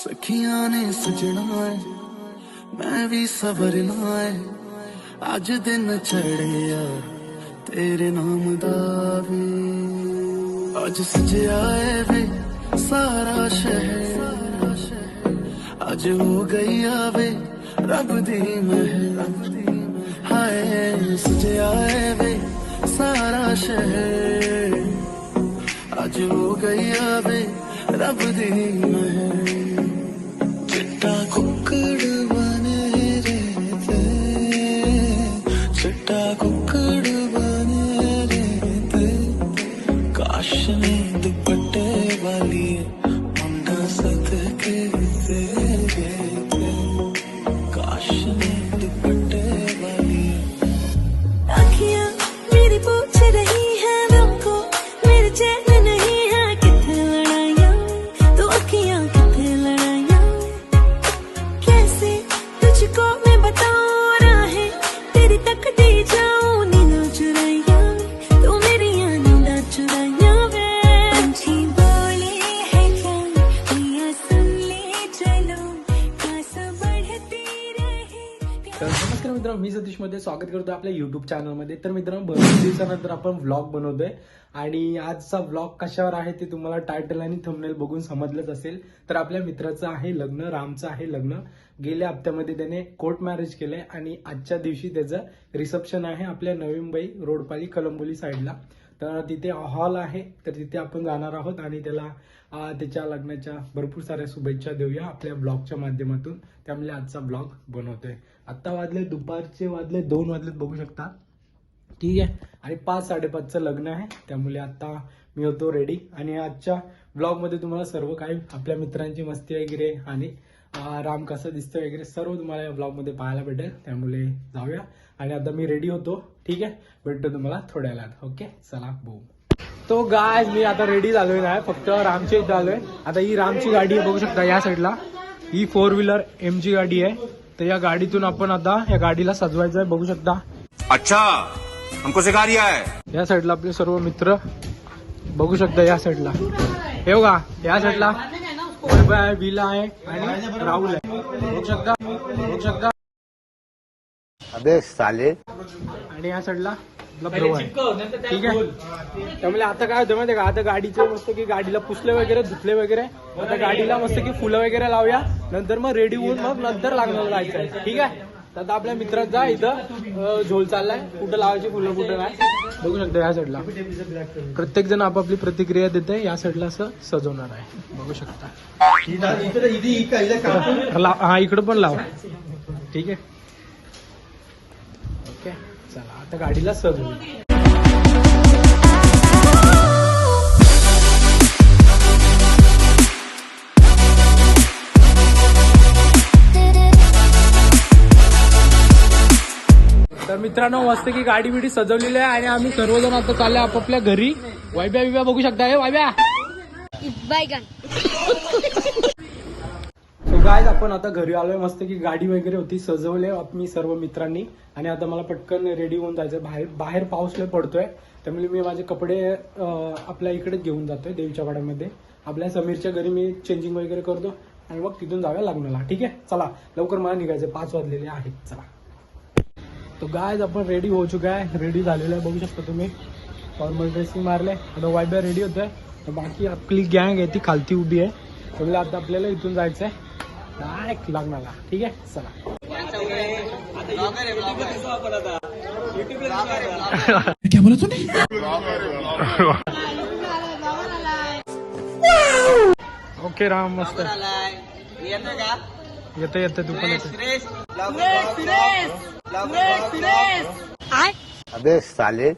सखियां ने सजना है मैं भी सवरना है अज दिन चढ़े यार तेरे नाम दा वे अज सजया है वे सारा शहर अज हो गई आवे रब दी महर हाय सजया है वे सारा शहर अज हो गई आवे रब दी महर चिट्टा कुक्कड़ बने रहते चिट्टा कुक्कड़ बने रहते काश ने दुपट्टे वाली मुंडा सदके तेरे काश ने दुपट्टे वाली आँखियाँ मेरी पूछ रही है हमको मेरे चैन नहीं है कितने लड़ाइयाँ तो आँखियाँ कितने लड़ाइयाँ कैसे तुझको मैं बताऊँ राहें तेरी तक दे जाऊँ नींद चुराइयाँ तो मेरी नींद चुराइयाँ वे पंछी बोले है क्या मियाँ सुन ले चलो खास बढ़ती रहे तर नमस्कार मित्रांनो, मी सतीश मध्ये स्वागत करतो आपल्या युट्यूब चॅनलमध्ये. तर मित्रांनो, बरेच दिवसानंतर आपण व्लॉग बनवतोय आणि आजचा व्लॉग कशावर आहे ते तुम्हाला टायटल आणि थंबनेल बघून समजलंच असेल. तर आपल्या मित्राचं आहे लग्न, रामचं आहे लग्न. गेल्या हप्त्यामध्ये त्याने कोर्ट मॅरेज केलंय आणि आजच्या दिवशी त्याचं रिसेप्शन आहे आपल्या नवी मुंबई रोडपाली कलंबोली साईडला. तर तिथे हॉल आहे, तर तिथे आपण जाणार आहोत आणि त्याला त्याच्या लग्नाच्या भरपूर साऱ्या शुभेच्छा देऊया आपल्या ब्लॉगच्या माध्यमातून. त्यामुळे आजचा ब्लॉग बनवतोय. आता दुपारचे वाजले 2 वाजलेत बघू शकता. ठीक आहे, आणि 5-5:30चं लग्न आहे. त्यामुळे आता मी होतो रेडी आणि आजच्या ब्लॉग मध्ये तुम्हाला सर्व काही आपल्या मित्रांची मस्ती वगैरे आणि राम कसं दिसतं वगैरे सर्व तुम्हाला या ब्लॉग मध्ये पाहायला भेटेल. त्यामुळे जाऊया आणि आता मी रेडी होतो. ठीक आहे, भेटतो तुम्हाला थोड्या वेळात. ओके, चला बूम. तो गाय मी आता रेडी झालोय ना, फक्त रामच्या इथं आलोय. आता ही रामची गाडी आहे बघू शकता या साईडला. ही 4 व्हीलर MG गाडी आहे. तर या गाडीतून आपण आता या गाडीला सजवायचं आहे बघू शकता. अच्छा, हमको सिखा रिया है. या साईडला आपले सर्व मित्र बघू शकता. या साईडला हे बघा, या साईडला आहे, विला आहे आणि राहुल आहे बघू शकता. अबे साले. आणि या साईडला आपला ब्रो आहे. ठीक आहे, त्यामुळे आता काय होतं माहिती का, आता गाडीचं मस्त की गाडीला पुसले वगैरे धुतले वगैरे. आता गाडीला मस्त की फुलं वगैरे लावूया, नंतर मग रेडी होऊन मग नंतर लागणार जायचं आहे. ठीक आहे, तर आता आपल्या मित्राचा इथं झोल चाललाय, कुठं लावायची फुलं कुठं नाही बघू शकता. या साईडला प्रत्येक जण आपापली प्रतिक्रिया देते. या साईडला असं सजवणार आहे बघू शकता. हा, इकडं पण लाव. ठीक आहे, ओके, चला आता गाडीला सजवू. तर मित्रांनो, मस्त की गाडी बिडी सजवलेली आहे आणि आम्ही सर्वजण आता चालले आपापल्या घरी. वायब्या बिब्या बघू शकता. हे वायब्या सो गाइस, आपण आता घरी आलोय. मस्त की गाडी वगैरे होती, सजवले मी सर्व मित्रांनी. आणि आता मला पटकन रेडी होऊन जायचं. बाहेर पाऊस लय पडतोय, त्यामुळे मी माझे कपडे आपल्या इकडेच घेऊन जातोय देवीच्या वाड्यामध्ये. आपल्या समीरच्या घरी मी चेंजिंग वगैरे करतो आणि मग तिथून जाऊया लग्नाला. ठीक आहे, चला लवकर मला निघायचं, 5 वाजलेले आहेत. चला. तो गाइस, आपण रेडी हो चुका आहे, रेडी झालेलं आहे बघू शकता तुम्ही. फॉर्मल ड्रेसिंग मारले. आता वायब्या रेडी होतोय. तर बाकी आपली गँग आहे ती खालती उभी आहे. त्यामुळे आता आपल्याला इथून जायचं आहे डायरेक्ट लग्नाला. ठीक आहे, चला. क्या बोला तूने? ओके राम, मस्त येतं तू पण अबे साले.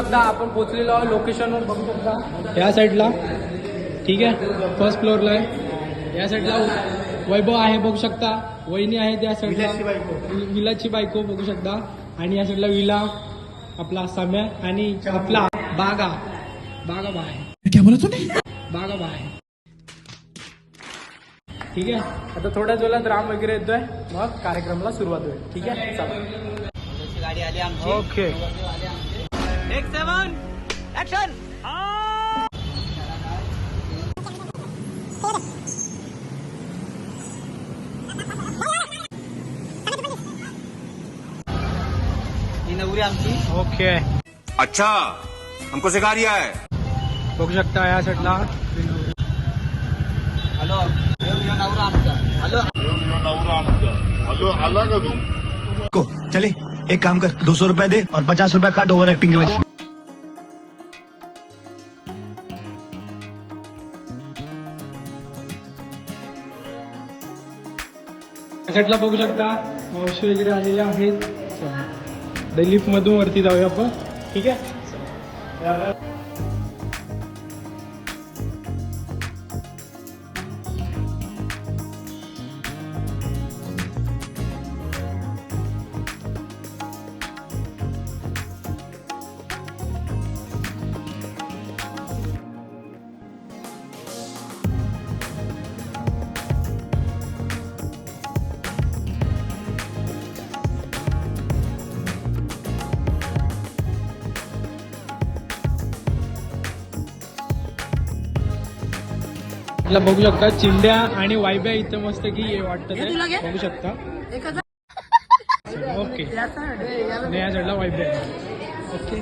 शकता आपण पोहोचलेलो आहोत लोकेशनवर, बघू शकता या साईडला. ठीक आहे, फर्स्ट फ्लोअरला आहे. या साईडला वैभव आहे बघू शकता, वहिनी आहे त्या साईडला, विलाची बायको बघू शकता. आणि या साईडला विला, आपला सम्या आणि आपला बागा बा आहे. क्या बोला तूने? बागा बा आहे. ठीक आहे, आता थोड्याच वेळात राम वगैरे येतोय, मग कार्यक्रमाला सुरुवात होईल. ठीक आहे, चला. गाडी आली आमची. ओके. ऍक्शन. ही नवरी आमची. ओके, अच्छा हमको सिखा रिया है. बघू शकता या साईडला. हॅलो, ह्यो नवरा आमचा. हॅलो. को चले एक काम कर 200 रुपए दे और 50 रुपए काट ओवर एक्टिंग के वजह. या साईडला बघू शकता मावशी वगैरे आलेल्या आहेत. लिफ्ट मधून वरती जाऊया आपण. ठीक आहे. आपला बघू शकता चिंड्या आणि वायब्या इथं मस्त की वाटतं ते बघू शकता. ओके, आणि या साईडला वायब्या. ओके,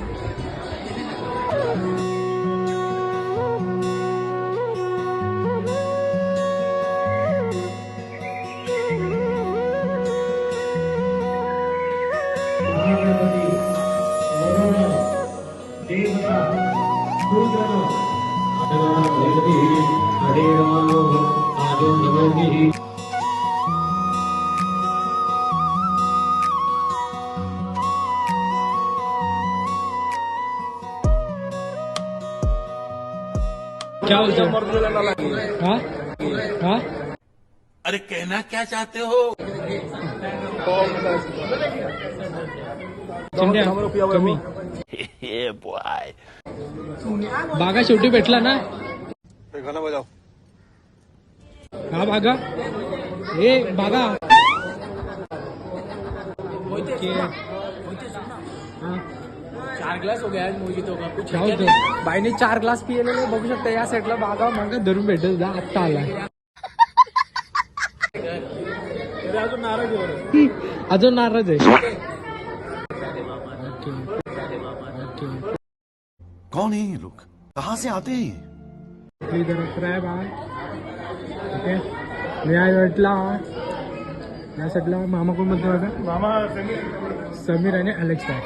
क्या बोलते हो? हाँ हाँ, अरे कहना क्या चाहते हो? चिंड्या कमी. बागा शेवटी भेटला ना. गाना बजाओ. हा बागा, ए बागा. ओके. हाँ. 4 ग्लास हो गया मोजितो का. कुछ क्या होतं, बाईने 4 ग्लास पिलेले बघू शकता. या साईडला बागा मागा धरून भेटत जा, आत्ता आला. अजून नाराज आहे. Okay okay. कौन है ये लोग, कहाँ से आते हैं ये? इधर आहे बा. ठीक आहे, मी आज भेटला या साईडला. मामा कोण म्हणतो बघा, मामा समीर आणि अलेक्स आहे.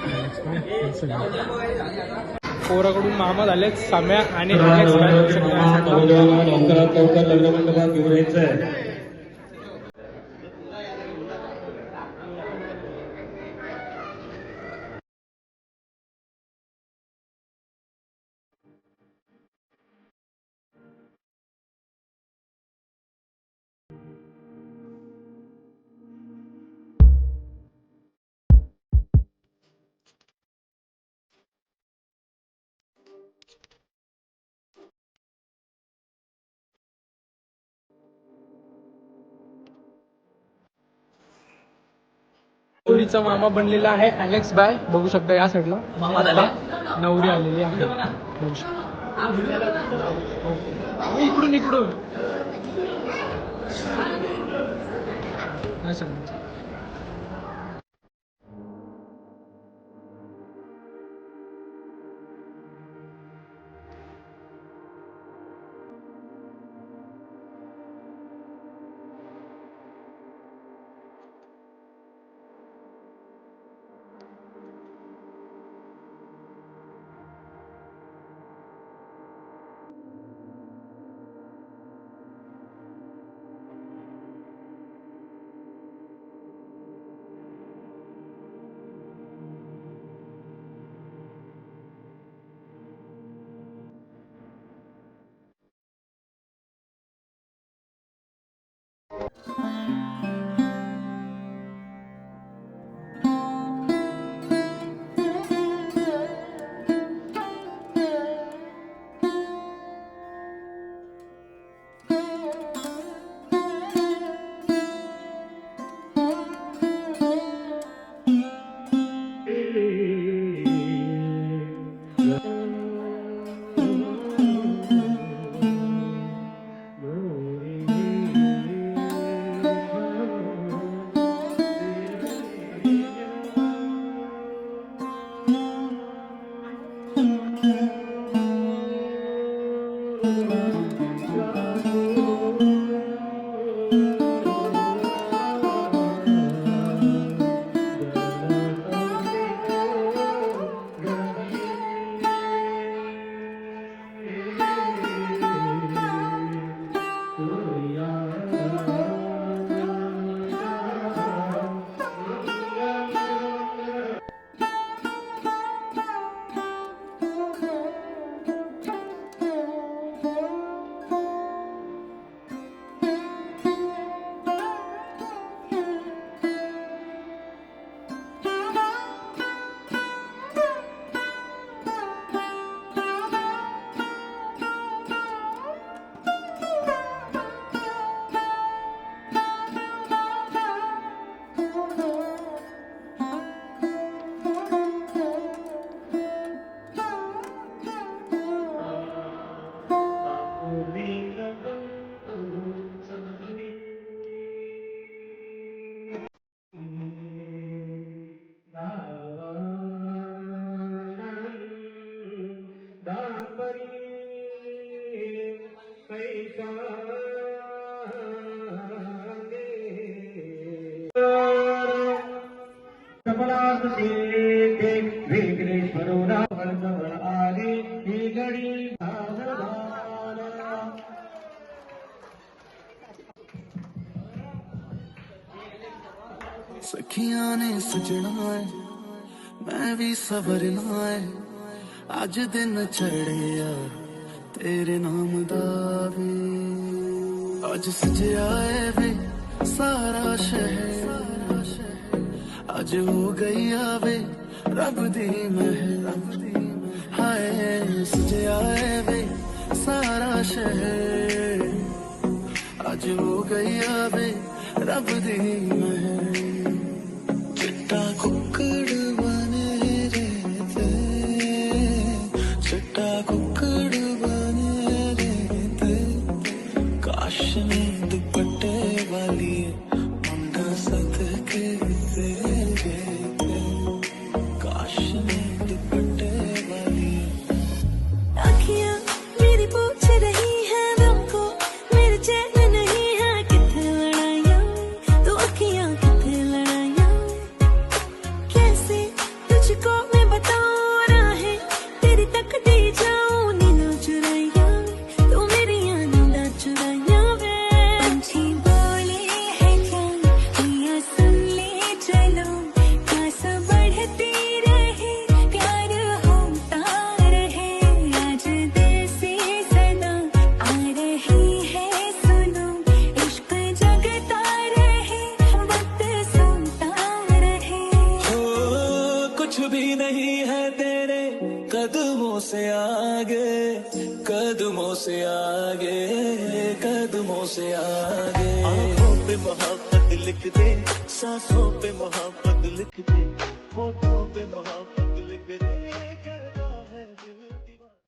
पोराकडून मामा झालेत सम्या आणि अलेक्स आहे. नवरीचा मामा बनलेला आहे अलेक्स बाय, बघू शकता. या साईडला नवरी आलेली आहे, बघू शकता. इकडून इकडून या साईडला. सखियां ने सजना है मैं भी सवरना है अज दिन चढ़िया तेरे नाम दा वे अज सजया है वे सारा शहर अज हो गई आवे रब दी महल हाय सजया है वे सारा शहर अज हो गई आवे रब दी महल चिट्टा कुक्कड़ बने रहते चिट्टा कुक्कड़ बने रहते काश ने दुपट्टे वाली मुंडा सदके तेरे काश ने दुपट्टे वाली अखियां मेरी पूछ रही है हमको मेरे चैन नहीं है किथे लड़ाइयां तू अखियां किथे लड़ाइयां कैसे तुझको मैं बताऊं राहें तेरी तकती जाऊं नींद चुराइयां तू मेरी नींद चुराइयां वे पंछी बोले है क्या पिया सुन ले चलो प्यास बढ़ती रहे प्यार होता रहे आज दिल से सदा आ रही है सुनो इश्क जगता रहे वक्त सुनता रहे हो कुछ भी नहीं है तेरे कदमों से आगे कदमों से आगे कदमों से आगे आंखों पे मोहब्बत लिख दे सांसों पे मोहब्बत लिख दे होठों पे मोहब्बत लिख दे करता है दिल दीवाना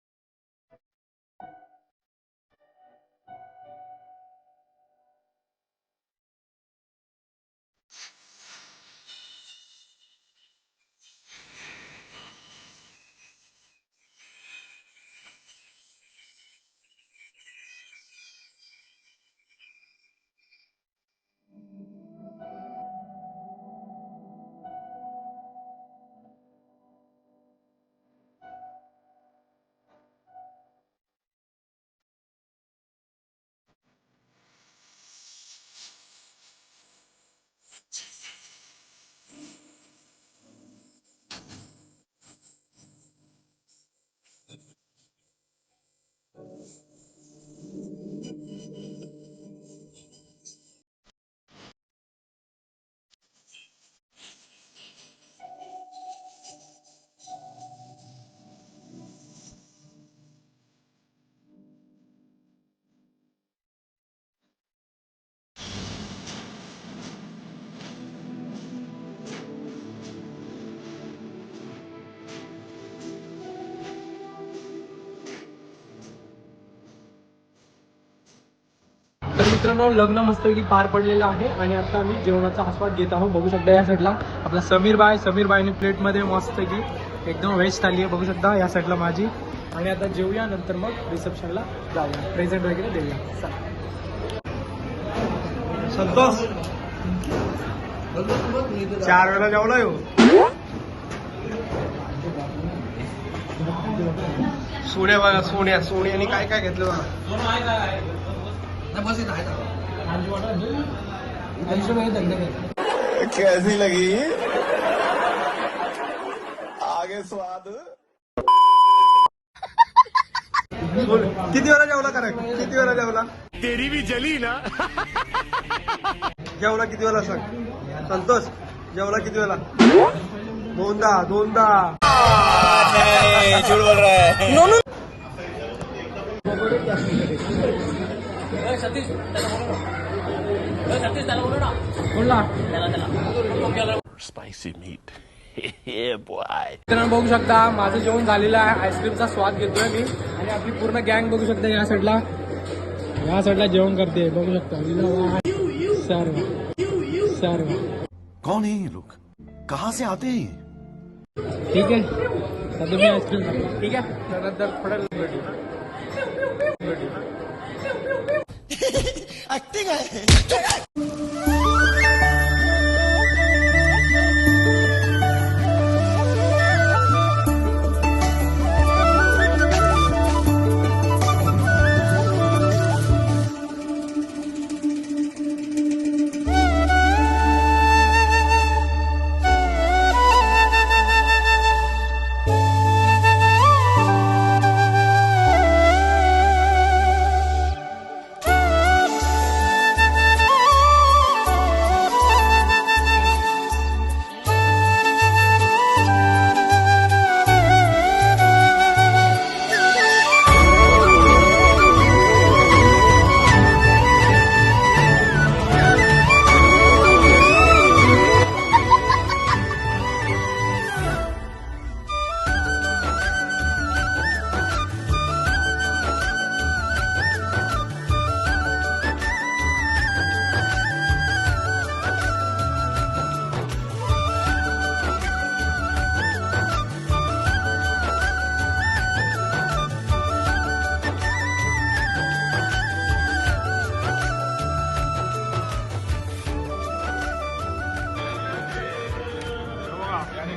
तर मित्रांनो लग्न मस्तपैकी पार पडलेलं आहे आणि आता आम्ही जेवणाचा आस्वाद घेत आहोत. बघू शकता या साईडला आपला समीर बाईने प्लेटमध्ये मस्तपैकी एकदम व्हेज थाली आहे. बघू शकता या साईडला माझी. आणि आता जेवूया, नंतर मग रिसेप्शनला जाऊया, प्रेझेंट वगैरे देऊया. संतोष 4 वेळा जेवला येऊ. सोन्या बघा, सोन्याने काय काय घेतलं बघा. कैसी लगी आगे स्वाद. किती वेळा जेवला करा, किती वेळा जेवला. तेरी भी जली ना. जेवला किती वेळा सांग. संतोष जेवला किती वेळा. दोनदा. झूठ बोल रहा है. Spicy meat. Yeah, boy. मित्रांनो बघू शकता माझं जेवण झालेलं आहे. आईस्क्रीमचा स्वाद घेतोय मी आणि आपली पूर्ण गँग बघू शकता या साईडला जेवण करते. बघू शकता सर्व. कौन है ये लोग, कहाँ से आते हैं. ठीक आहे आता तुम्ही आईस्क्रीम खा. ठीक आहे त्यानंतर थोड्या भेटू.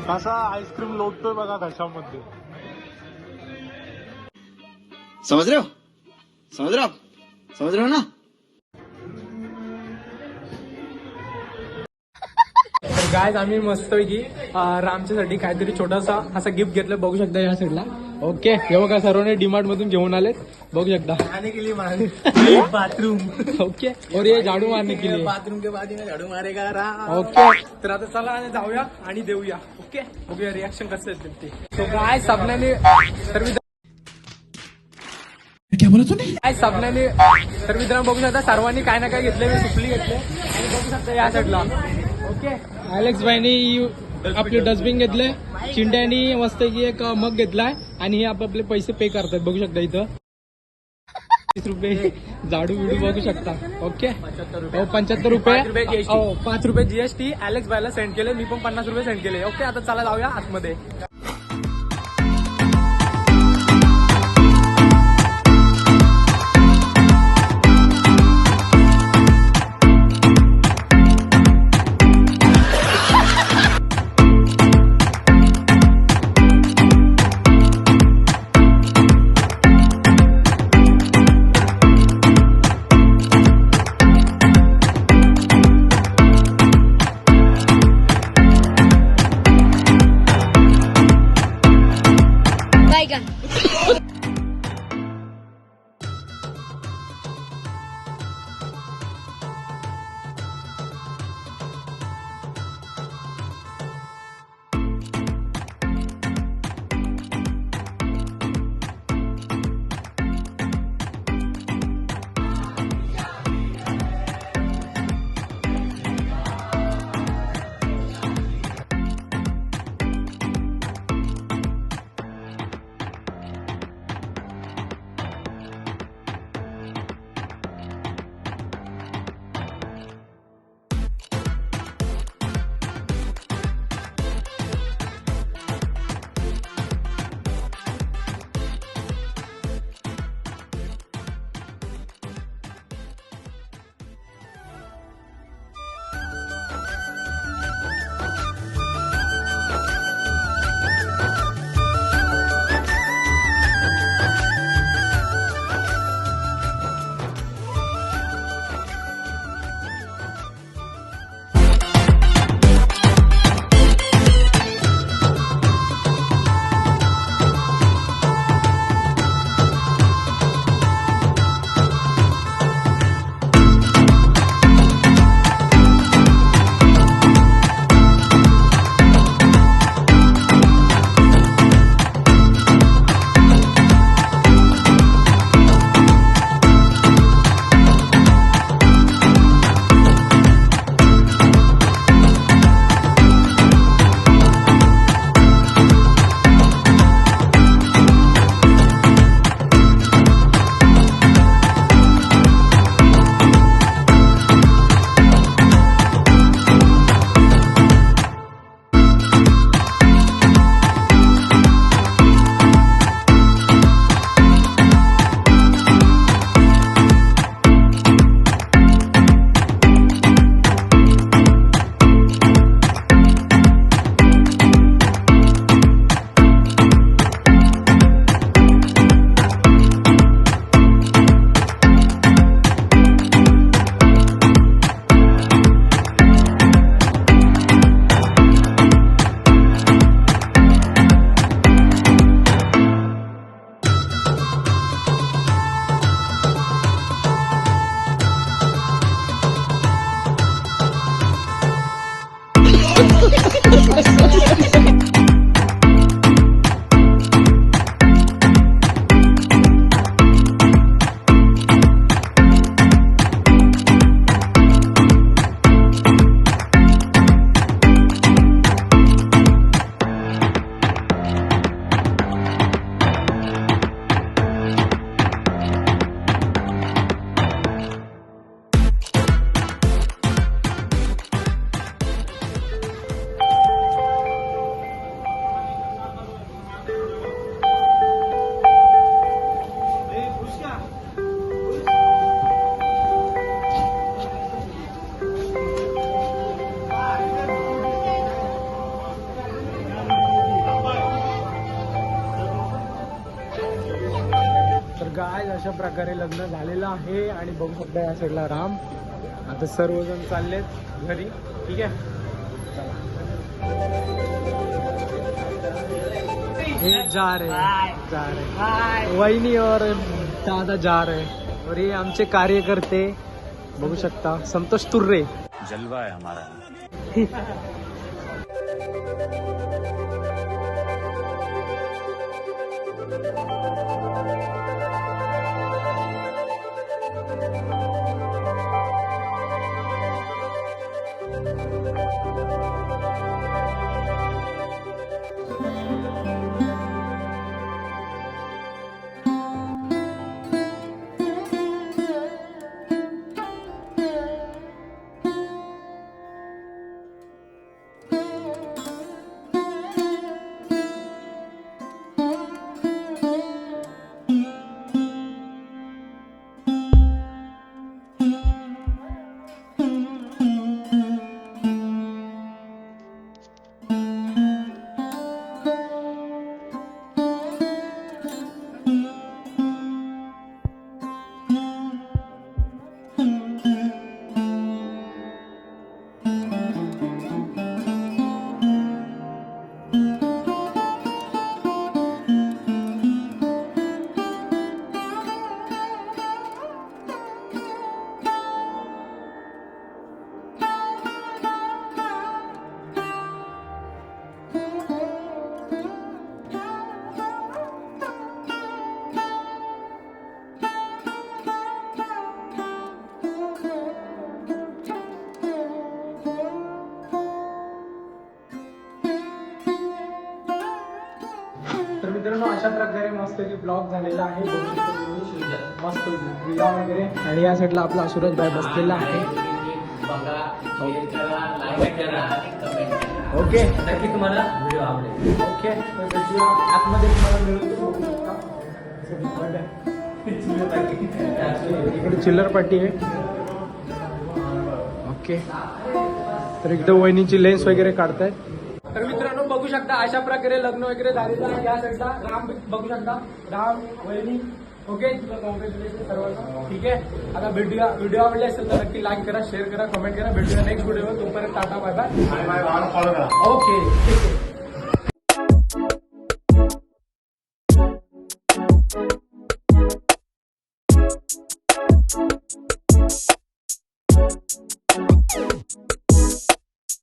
कसा आईस्क्रीम लोटतोय बघा घशामध्ये. समझ रहे हो ना. तर गायज आम्ही मस्तपैकी रामच्यासाठी काहीतरी छोटासा असा गिफ्ट घेतलं. बघू शकता या साईडला. ओके हे बघा सर्वांनी डीमार्ट मधून घेऊन आलेत. बघू शकता बाथरूम. ओके और ये झाडू मारने के लिए बाथरूम के बाद में झाड़ू मारेगा राम. ओके तर आता चला आणि जाऊया आणि देऊया. ओके बघूया रिॲक्शन कसं येते ते. तो काय सपन्याने तर मित्रांनो बघू शकता सर्वांनी काय ना काय घेतले. मी सुपली घेतले आणि बघू शकता या साईडला. ओके अलेक्स भाईनी आपले डस्टबिन घेतले. चिंट्यानी मस्त की एक मग घेतलाय आणि हे आपले पैसे पे करतात. बघू शकता इथं 30 रुपये झाडू बिडू बघू शकता. ओके 75 रुपये 5 रुपये GST अलेक्स भाईला सेंड केले. मी पण 50 रुपये सेंड केले. ओके आता चला जाऊया आतमध्ये. गाय अशा प्रकारे लग्न झालेलं आहे आणि बघू शकता या साईडला राम. आता सर्वजण चाललेत घरी. ठीक आहे, ये जा रहे वहिनी और दादा जा रहे और ये आमचे कार्यकर्ते बघू शकता संतोष तुर्रे. जलवा है हमारा. तर मित्रांनो अशा प्रकारे मस्त ब्लॉग झालेला आहे. बघू शकता तुम्ही. मस्त विला वगैरे आणि या साईडला आपला सूरज भाई बसलेला आहे. ओके, नक्की तुम्हाला व्हिडिओ आवडेल. ओके, तर भेटूया आतमध्ये. तुम्हाला मिळतो इकडे चिल्लर पार्टी आहे. ओके, तर एकदम वहिनीची लेन्स वगैरे काढतायत. तर मित्रांनो बघू शकता अशा प्रकारे लग्न वगैरे झालेलं आहे. या साईडला राम बघू शकता, राम वहिनी. ओके, तुला कॉंग्रॅच्युलेशन सर्वांना. ठीक आहे, आता व्हिडिओ आवडले असेल तर नक्की लाईक करा, शेअर करा, कमेंट करा. भेटूया नेक्स्ट व्हिडिओ. तोपर्यंत टाटा, बाय बाय. फॉलो करा. ओके, ठीक आहे.